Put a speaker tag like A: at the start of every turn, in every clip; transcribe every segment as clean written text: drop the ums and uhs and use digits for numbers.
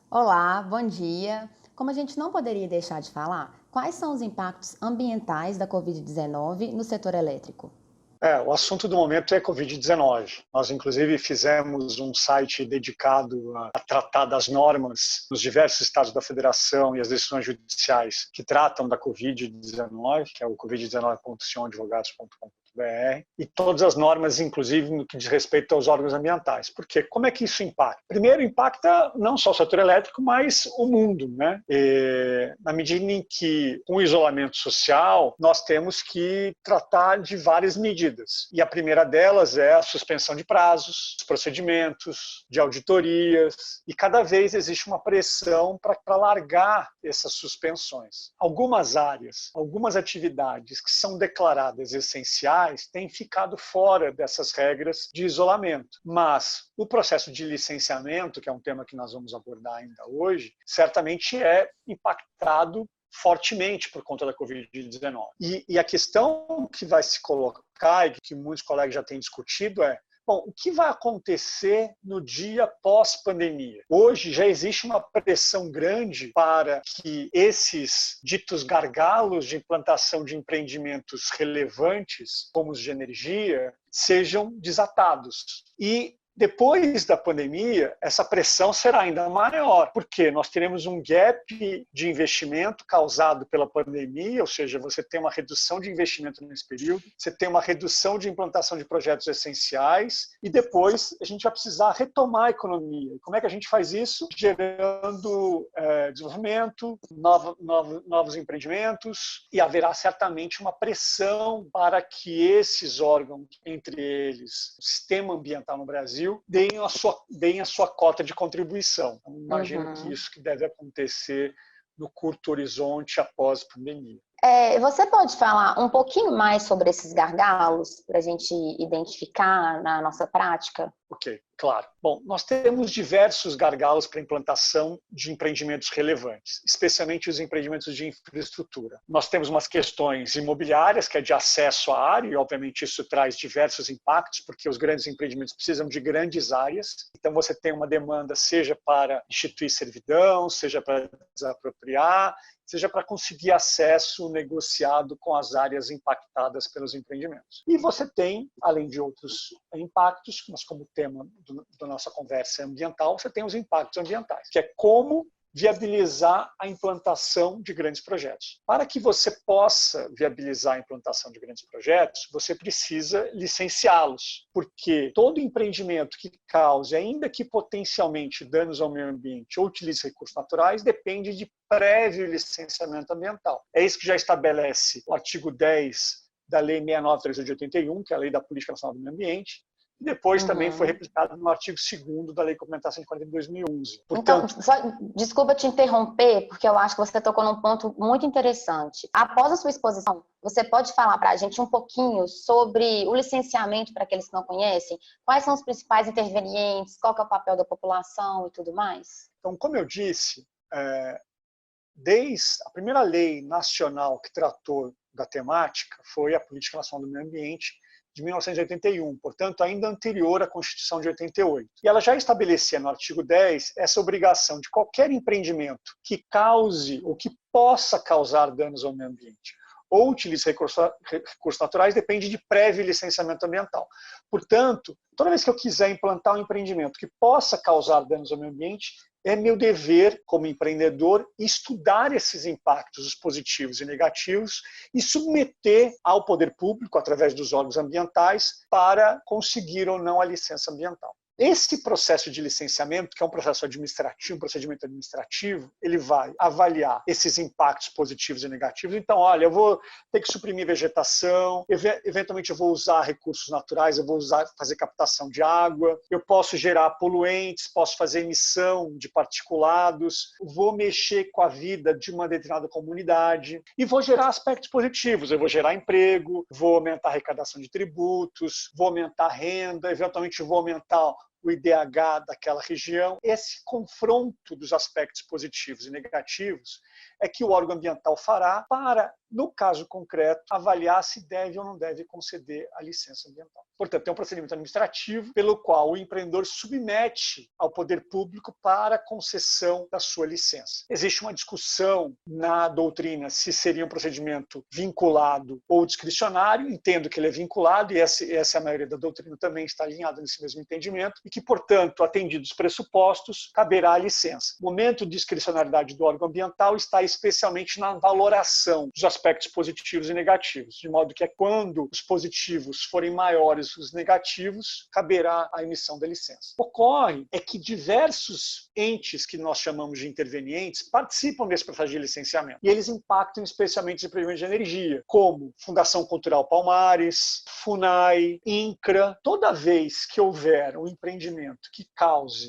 A: Olá, bom dia. Como a gente não poderia deixar de falar, quais são os impactos ambientais da Covid-19 no setor elétrico?
B: O assunto do momento é Covid-19. Nós, inclusive, fizemos um site dedicado a tratar das normas nos diversos estados da federação e as decisões judiciais que tratam da Covid-19, que é o covid19.sionadvogados.com.br, e todas as normas, inclusive, no que diz respeito aos órgãos ambientais. Por quê? Como é que isso impacta? Primeiro, impacta não só o setor elétrico, mas o mundo, né? Na medida em que, com o isolamento social, nós temos que tratar de várias medidas. E a primeira delas é a suspensão de prazos, procedimentos, de auditorias, e cada vez existe uma pressão para largar essas suspensões. Algumas áreas, algumas atividades que são declaradas essenciais têm ficado fora dessas regras de isolamento. Mas o processo de licenciamento, que é um tema que nós vamos abordar ainda hoje, certamente é impactado fortemente por conta da Covid-19. E a questão que vai se colocar, e que muitos colegas já têm discutido, é: bom, o que vai acontecer no dia pós-pandemia? Hoje já existe uma pressão grande para que esses ditos gargalos de implantação de empreendimentos relevantes, como os de energia, sejam desatados. E depois da pandemia, essa pressão será ainda maior, porque nós teremos um gap de investimento causado pela pandemia, ou seja, você tem uma redução de investimento nesse período, você tem uma redução de implantação de projetos essenciais, e depois a gente vai precisar retomar a economia. Como é que a gente faz isso? Gerando desenvolvimento, novos empreendimentos, e haverá certamente uma pressão para que esses órgãos, entre eles o sistema ambiental no Brasil, deem a sua cota de contribuição. Então, imagino que isso que deve acontecer no curto horizonte após a pandemia.
A: Você pode falar um pouquinho mais sobre esses gargalos para a gente identificar na nossa prática?
B: Ok, claro. Bom, nós temos diversos gargalos para a implantação de empreendimentos relevantes, especialmente os empreendimentos de infraestrutura. Nós temos umas questões imobiliárias, que é de acesso à área, e obviamente isso traz diversos impactos, porque os grandes empreendimentos precisam de grandes áreas. Então você tem uma demanda, seja para instituir servidão, seja para desapropriar, seja para conseguir acesso negociado com as áreas impactadas pelos empreendimentos. E você tem, além de outros impactos, mas como o tema da nossa conversa é ambiental, você tem os impactos ambientais, que é como viabilizar a implantação de grandes projetos. Para que você possa viabilizar a implantação de grandes projetos, você precisa licenciá-los, porque todo empreendimento que cause, ainda que potencialmente, danos ao meio ambiente ou utilize recursos naturais, depende de prévio licenciamento ambiental. É isso que já estabelece o artigo 10 da Lei 69/381, de 81, que é a Lei da Política Nacional do Meio Ambiente, e depois também foi replicado no artigo 2º da Lei Complementar 140 de 2011.
A: Então,
B: Portanto,
A: desculpa te interromper, porque eu acho que você tocou num ponto muito interessante. Após a sua exposição, você pode falar para a gente um pouquinho sobre o licenciamento, para aqueles que não conhecem? Quais são os principais intervenientes, qual que é o papel da população e tudo mais?
B: então, como eu disse, desde a primeira lei nacional que tratou da temática foi a Política Nacional do Meio Ambiente, de 1981, portanto, ainda anterior à Constituição de 88. E ela já estabelecia no artigo 10 essa obrigação de qualquer empreendimento que cause ou que possa causar danos ao meio ambiente ou utilize recursos naturais depende de prévio licenciamento ambiental. Portanto, toda vez que eu quiser implantar um empreendimento que possa causar danos ao meio ambiente, é meu dever, como empreendedor, estudar esses impactos, os positivos e negativos, e submeter ao poder público, através dos órgãos ambientais, para conseguir ou não a licença ambiental. Esse processo de licenciamento, que é um processo administrativo, um procedimento administrativo, ele vai avaliar esses impactos positivos e negativos. Então, olha, eu vou ter que suprimir vegetação, eventualmente eu vou usar recursos naturais, eu vou fazer captação de água, eu posso gerar poluentes, posso fazer emissão de particulados, vou mexer com a vida de uma determinada comunidade e vou gerar aspectos positivos. Eu vou gerar emprego, vou aumentar a arrecadação de tributos, vou aumentar a renda, eventualmente vou aumentar o IDH daquela região. Esse confronto dos aspectos positivos e negativos é que o órgão ambiental fará para, no caso concreto, avaliar se deve ou não deve conceder a licença ambiental. Portanto, é um procedimento administrativo pelo qual o empreendedor submete ao poder público para a concessão da sua licença. Existe uma discussão na doutrina se seria um procedimento vinculado ou discricionário. Entendo que ele é vinculado e essa é a maioria da doutrina também está alinhada nesse mesmo entendimento e que, portanto, atendidos os pressupostos, caberá a licença. O momento de discricionariedade do órgão ambiental está especialmente na valoração dos aspectos positivos e negativos, de modo que quando os positivos forem maiores que os negativos, caberá a emissão da licença. Ocorre é que diversos entes que nós chamamos de intervenientes participam desse processo de licenciamento e eles impactam especialmente os empreendimentos de energia, como Fundação Cultural Palmares, FUNAI, INCRA. Toda vez que houver um empreendimento que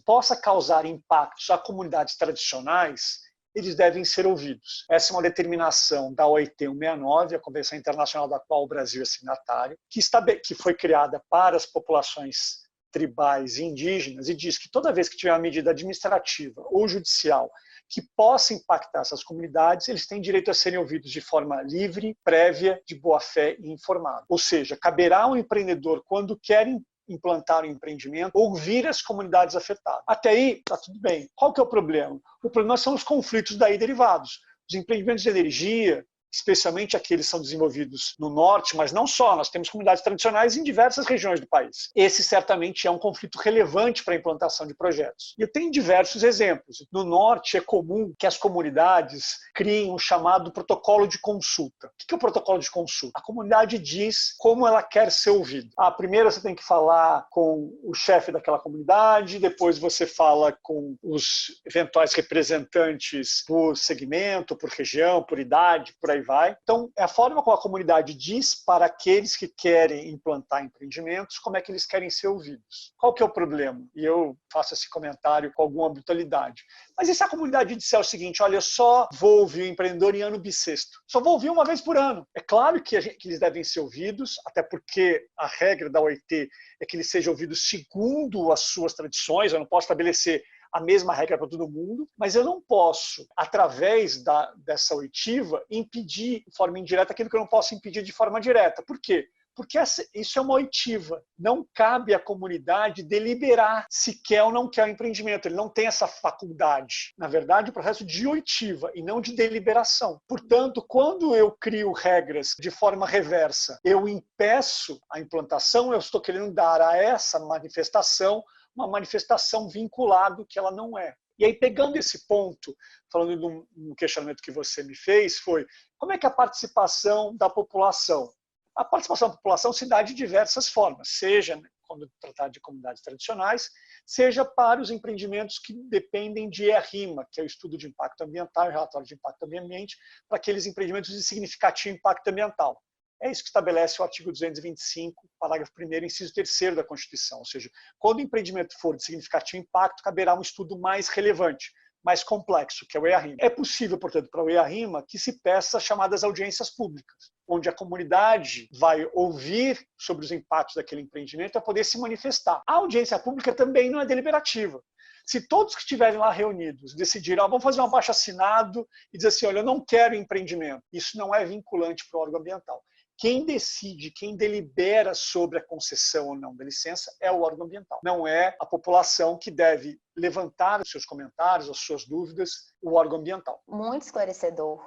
B: possa causar impactos a comunidades tradicionais, eles devem ser ouvidos. Essa é uma determinação da OIT 169, a Convenção Internacional da qual o Brasil é signatário, que foi criada para as populações tribais e indígenas e diz que toda vez que tiver uma medida administrativa ou judicial que possa impactar essas comunidades, eles têm direito a serem ouvidos de forma livre, prévia, de boa-fé e informada. Ou seja, caberá ao empreendedor, quando quer implantar um empreendimento, ouvir as comunidades afetadas. Até aí, está tudo bem. Qual que é o problema? O problema são os conflitos daí derivados. Os empreendimentos de energia, especialmente aqueles que são desenvolvidos no norte, mas não só, nós temos comunidades tradicionais em diversas regiões do país. Esse certamente é um conflito relevante para a implantação de projetos. E eu tenho diversos exemplos. No norte é comum que as comunidades criem um chamado protocolo de consulta. O que é o protocolo de consulta? A comunidade diz como ela quer ser ouvida. Primeiro você tem que falar com o chefe daquela comunidade, depois você fala com os eventuais representantes por segmento, por região, por idade, por aí vai. Então, é a forma como a comunidade diz para aqueles que querem implantar empreendimentos como é que eles querem ser ouvidos. Qual que é o problema? E eu faço esse comentário com alguma brutalidade. Mas e se a comunidade disser o seguinte, olha, eu só vou ouvir o empreendedor em ano bissexto? Só vou ouvir uma vez por ano. É claro que eles devem ser ouvidos, até porque a regra da OIT é que eles sejam ouvidos segundo as suas tradições, eu não posso estabelecer a mesma regra para todo mundo, mas eu não posso, através dessa oitiva, impedir de forma indireta aquilo que eu não posso impedir de forma direta. Por quê? Porque isso é uma oitiva. Não cabe à comunidade deliberar se quer ou não quer o empreendimento. Ele não tem essa faculdade. Na verdade, o processo de oitiva e não de deliberação. Portanto, quando eu crio regras de forma reversa, eu impeço a implantação, eu estou querendo dar a essa manifestação uma manifestação vinculada que ela não é. E aí, pegando esse ponto, falando de um questionamento que você me fez, foi como é que a participação da população? A participação da população se dá de diversas formas, seja quando tratar de comunidades tradicionais, seja para os empreendimentos que dependem de ERIMA, que é o Estudo de Impacto Ambiental e Relatório de Impacto Ambiente, para aqueles empreendimentos de significativo impacto ambiental. É isso que estabelece o artigo 225, parágrafo 1º, inciso 3º da Constituição. Ou seja, quando o empreendimento for de significativo impacto, caberá um estudo mais relevante, mais complexo, que é o EARIMA. É possível, portanto, para o EARIMA que se peça chamadas audiências públicas, onde a comunidade vai ouvir sobre os impactos daquele empreendimento para poder se manifestar. A audiência pública também não é deliberativa. Se todos que estiverem lá reunidos decidirem, vamos fazer um abaixo-assinado e dizer assim, olha, eu não quero empreendimento, isso não é vinculante para o órgão ambiental. Quem decide, quem delibera sobre a concessão ou não da licença é o órgão ambiental. Não é a população que deve levantar os seus comentários, as suas dúvidas, o órgão ambiental.
A: Muito esclarecedor.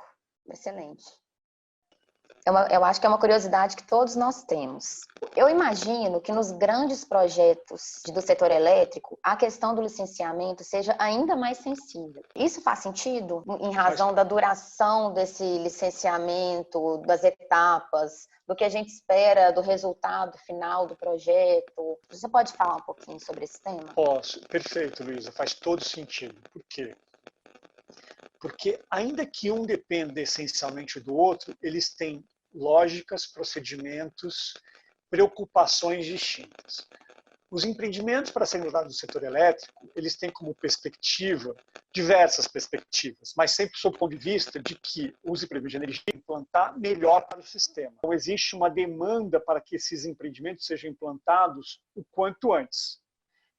A: Excelente. Eu acho que é uma curiosidade que todos nós temos. Eu imagino que nos grandes projetos do setor elétrico, a questão do licenciamento seja ainda mais sensível. Isso faz sentido em razão da duração desse licenciamento, das etapas, do que a gente espera do resultado final do projeto? Você pode falar um pouquinho sobre esse tema?
B: Posso. Perfeito, Luísa. Faz todo sentido. Por quê? Porque ainda que um dependa essencialmente do outro, eles têm lógicas, procedimentos, preocupações distintas. Os empreendimentos para serem usados no setor elétrico, eles têm como perspectiva, diversas perspectivas, mas sempre sob o ponto de vista de que os empreendimentos de energia implantar melhor para o sistema. Então, existe uma demanda para que esses empreendimentos sejam implantados o quanto antes.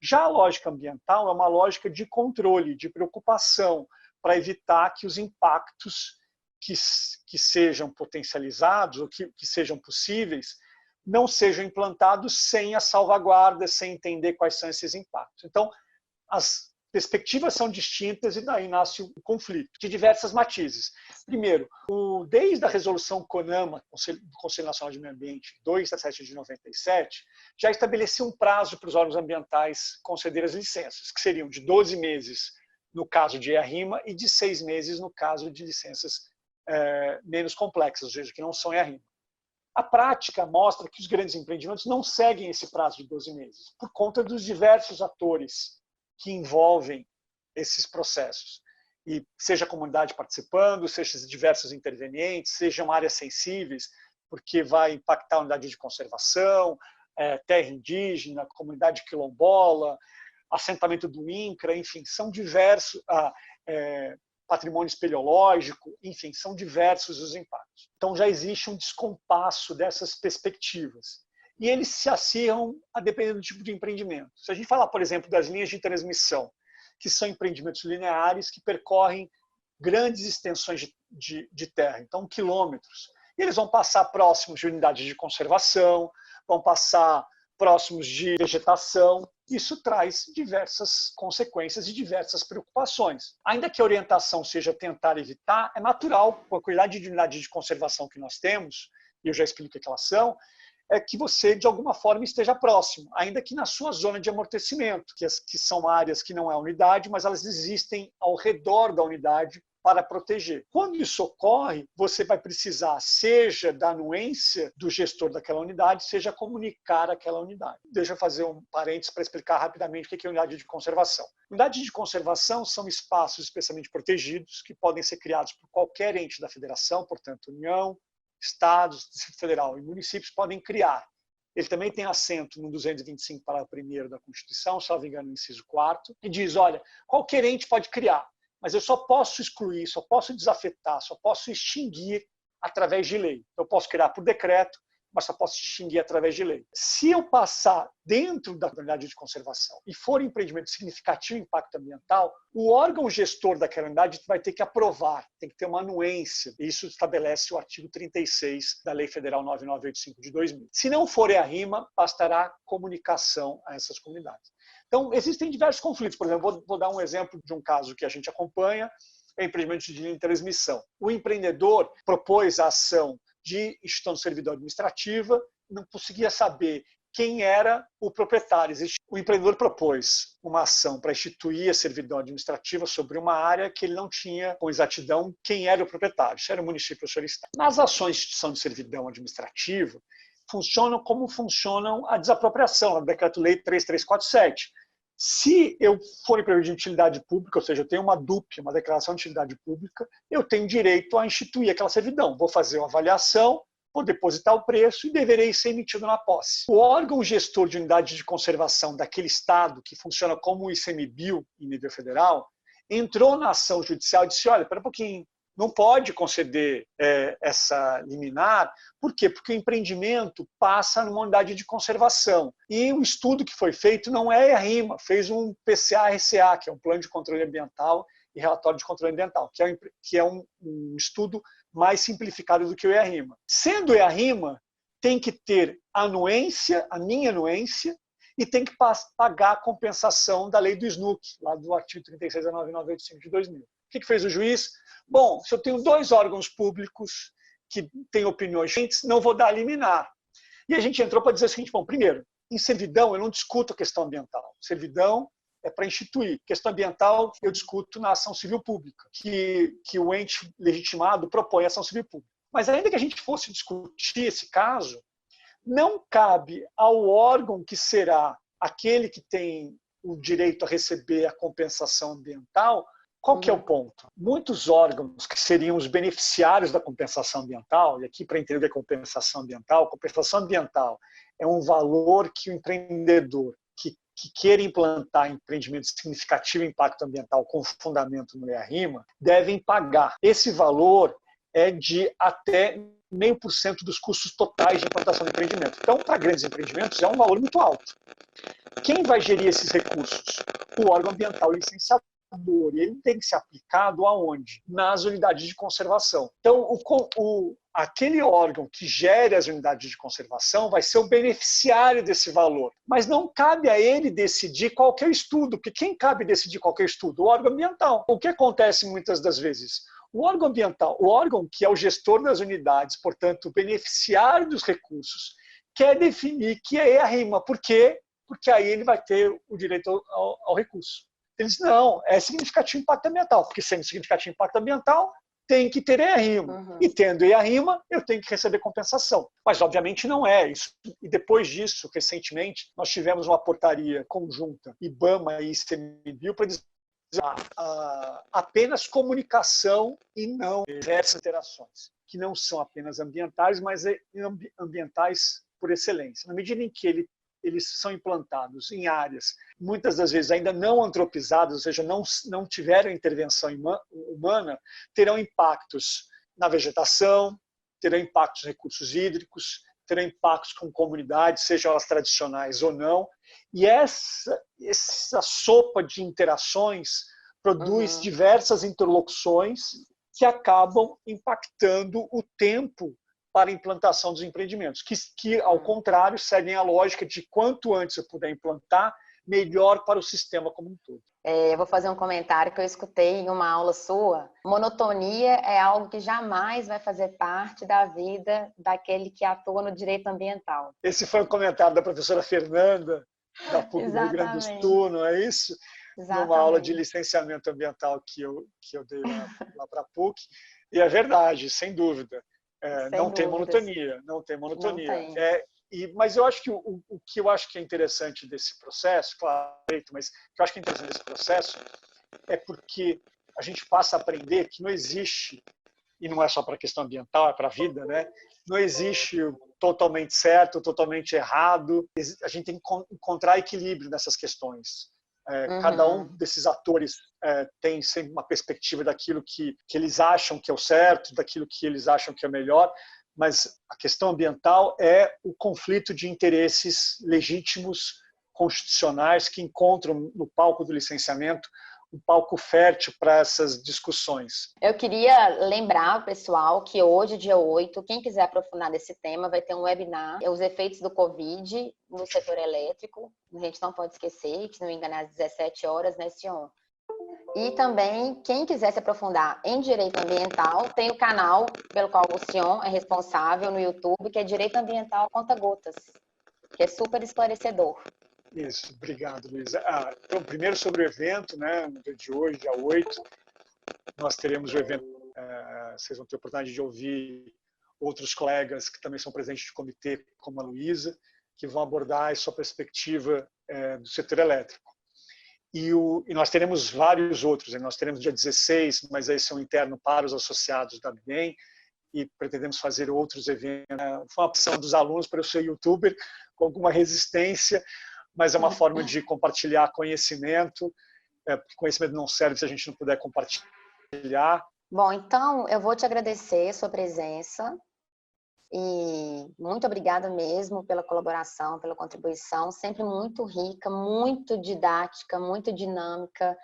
B: Já a lógica ambiental é uma lógica de controle, de preocupação, para evitar que os impactos que sejam potencializados ou que sejam possíveis não sejam implantados sem a salvaguarda, sem entender quais são esses impactos. Então, as perspectivas são distintas e daí nasce o conflito, de diversas matizes. Primeiro, desde a resolução CONAMA, do Conselho Nacional de Meio Ambiente, 2/7 de 97, já estabeleceu um prazo para os órgãos ambientais conceder as licenças, que seriam de 12 meses no caso de EIA-RIMA e de 6 meses no caso de licenças menos complexas, ou seja, que não são EIA-RIMA. A prática mostra que os grandes empreendimentos não seguem esse prazo de 12 meses, por conta dos diversos atores que envolvem esses processos. E seja a comunidade participando, seja diversos intervenientes, sejam áreas sensíveis, porque vai impactar a unidade de conservação, terra indígena, comunidade quilombola, assentamento do INCRA, enfim, são diversos, patrimônio espeleológico, enfim, são diversos os impactos. Então já existe um descompasso dessas perspectivas. E eles se acirram a depender do tipo de empreendimento. Se a gente falar, por exemplo, das linhas de transmissão, que são empreendimentos lineares que percorrem grandes extensões de terra, então quilômetros. E eles vão passar próximos de unidades de conservação, vão passar próximos de vegetação. Isso traz diversas consequências e diversas preocupações. Ainda que a orientação seja tentar evitar, é natural, com a quantidade de unidades de conservação que nós temos, e eu já explico o que elas são, é que você, de alguma forma, esteja próximo, ainda que na sua zona de amortecimento, que são áreas que não é a unidade, mas elas existem ao redor da unidade para proteger. Quando isso ocorre, você vai precisar, seja da anuência do gestor daquela unidade, seja comunicar aquela unidade. Deixa eu fazer um parênteses para explicar rapidamente o que é unidade de conservação. Unidades de conservação são espaços especialmente protegidos que podem ser criados por qualquer ente da federação, portanto, União, Estados, Distrito Federal e municípios podem criar. Ele também tem assento no 225, parágrafo 1º da Constituição, salvo engano, no inciso 4º, e diz, olha, qualquer ente pode criar, mas eu só posso excluir, só posso desafetar, só posso extinguir através de lei. Eu posso criar por decreto, mas só posso extinguir através de lei. Se eu passar dentro da unidade de conservação e for um empreendimento de significativo impacto ambiental, o órgão gestor daquela unidade vai ter que aprovar, tem que ter uma anuência. Isso estabelece o artigo 36 da Lei Federal 9985 de 2000. Se não for EIA-RIMA, bastará comunicação a essas comunidades. Então, existem diversos conflitos. Por exemplo, vou dar um exemplo de um caso que a gente acompanha, é empreendimento de linha de transmissão. O empreendedor propôs a ação de instituição de servidão administrativa, não conseguia saber quem era o proprietário. O empreendedor propôs uma ação para instituir a servidão administrativa sobre uma área que ele não tinha com exatidão quem era o proprietário, se era o município ou se era o estado. Nas ações de instituição de servidão administrativa, funcionam como funcionam a desapropriação, no Decreto-Lei 3347. Se eu for empreendedor de utilidade pública, ou seja, eu tenho uma DUP, uma declaração de utilidade pública, eu tenho direito a instituir aquela servidão. Vou fazer uma avaliação, vou depositar o preço e deverei ser emitido na posse. O órgão gestor de unidade de conservação daquele estado, que funciona como o ICMBio em nível federal, entrou na ação judicial e disse, olha, espera um pouquinho, não pode conceder essa liminar. Por quê? Porque o empreendimento passa numa unidade de conservação. E o estudo que foi feito não é EIA-RIMA, fez um PCA-RCA, que é um Plano de Controle Ambiental e Relatório de Controle Ambiental, que é um estudo mais simplificado do que o EIA-RIMA. Sendo EIA-RIMA, tem que ter anuência, a minha anuência, e tem que pagar a compensação da lei do SNUC, lá do artigo 36 da 9985 de 2000. O que fez o juiz? Bom, se eu tenho dois órgãos públicos que têm opiniões diferentes, não vou dar liminar. E a gente entrou para dizer o seguinte, bom, primeiro, em servidão eu não discuto a questão ambiental. Servidão é para instituir. Questão ambiental eu discuto na ação civil pública, que o ente legitimado propõe a ação civil pública. Mas ainda que a gente fosse discutir esse caso, não cabe ao órgão que será aquele que tem o direito a receber a compensação ambiental. Qual que é o ponto? Muitos órgãos que seriam os beneficiários da compensação ambiental, e aqui para entender o que é compensação ambiental é um valor que o empreendedor que queira implantar empreendimento de significativo impacto ambiental com fundamento no EIA-RIMA, devem pagar. Esse valor é de até 0,5% dos custos totais de implantação do empreendimento. Então, para grandes empreendimentos, é um valor muito alto. Quem vai gerir esses recursos? O órgão ambiental licenciador. e ele tem que ser aplicado aonde? Nas unidades de conservação. Então, aquele órgão que gere as unidades de conservação vai ser o beneficiário desse valor. Mas não cabe a ele decidir qualquer estudo, porque quem cabe decidir qualquer estudo? O órgão ambiental. O que acontece muitas das vezes? O órgão ambiental, o órgão que é o gestor das unidades, portanto, o beneficiário dos recursos, quer definir que é a rima. Por quê? Porque aí ele vai ter o direito ao recurso. Ele diz, não, é significativo impacto ambiental, porque sendo significativo impacto ambiental, tem que ter EA-RIMA. E tendo EA-RIMA, eu tenho que receber compensação. Mas, obviamente, não é isso. E depois disso, recentemente, nós tivemos uma portaria conjunta, IBAMA e ICMBio, para dizer apenas comunicação e não diversas interações, que não são apenas ambientais, mas ambientais por excelência. Na medida em que eles são implantados em áreas, muitas das vezes ainda não antropizadas, ou seja, não tiveram intervenção humana, terão impactos na vegetação, terão impactos nos recursos hídricos, terão impactos com comunidades, sejam elas tradicionais ou não. E essa sopa de interações produz diversas interlocuções que acabam impactando o tempo para a implantação dos empreendimentos, que ao contrário, seguem a lógica de quanto antes eu puder implantar, melhor para o sistema como um todo.
A: Eu vou fazer um comentário que eu escutei em uma aula sua. Monotonia é algo que jamais vai fazer parte da vida daquele que atua no direito ambiental.
B: Esse foi um comentário da professora Fernanda, da PUC do Rio Grande do Sul, não é isso?
A: Exatamente.
B: Numa aula de licenciamento ambiental que eu dei lá para a PUC. E é verdade, sem dúvida. Não tem monotonia, não tem monotonia.
A: Não tem.
B: Mas eu acho que o que eu acho que é interessante desse processo, claro, mas o que eu acho que é interessante desse processo é porque a gente passa a aprender que não existe, e não é só para a questão ambiental, é para a vida, né? Não existe totalmente certo, totalmente errado. A gente tem que encontrar equilíbrio nessas questões. Cada um desses atores tem sempre uma perspectiva daquilo que eles acham que é o certo, daquilo que eles acham que é melhor, mas a questão ambiental é o conflito de interesses legítimos, constitucionais, que encontram no palco do licenciamento um palco fértil para essas discussões.
A: Eu queria lembrar, pessoal, que hoje, dia 8, quem quiser aprofundar nesse tema, vai ter um webinar, os efeitos do Covid no setor elétrico. A gente não pode esquecer, que se não me engano, é às 17 horas, né, Sion? E também, quem quiser se aprofundar em direito ambiental, tem o canal pelo qual o Sion é responsável no YouTube, que é Direito Ambiental Conta Gotas, que é super esclarecedor.
B: Isso, obrigado, Luísa. Então, primeiro sobre o evento, né, no dia de hoje, dia 8, nós teremos o evento, vocês vão ter a oportunidade de ouvir outros colegas que também são presentes do comitê, como a Luísa, que vão abordar a sua perspectiva do setor elétrico. E nós teremos vários outros, nós teremos dia 16, mas esse é um interno para os associados da BEM, e pretendemos fazer outros eventos. Foi uma opção dos alunos para eu ser youtuber, com alguma resistência, mas é uma forma de compartilhar conhecimento, porque conhecimento não serve se a gente não puder compartilhar.
A: Bom, então eu vou te agradecer a sua presença e muito obrigada mesmo pela colaboração, pela contribuição, sempre muito rica, muito didática, muito dinâmica.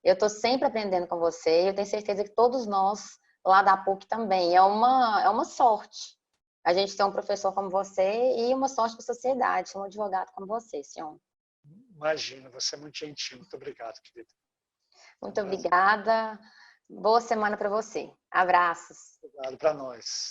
A: Eu estou sempre aprendendo com você e eu tenho certeza que todos nós lá da PUC também. É uma sorte a gente ter um professor como você e uma sorte para a sociedade, um advogado como você, Sion.
B: Imagina, você é muito gentil. Muito obrigado, querida.
A: Muito obrigada. Boa semana para você. Abraços.
B: Obrigado para nós.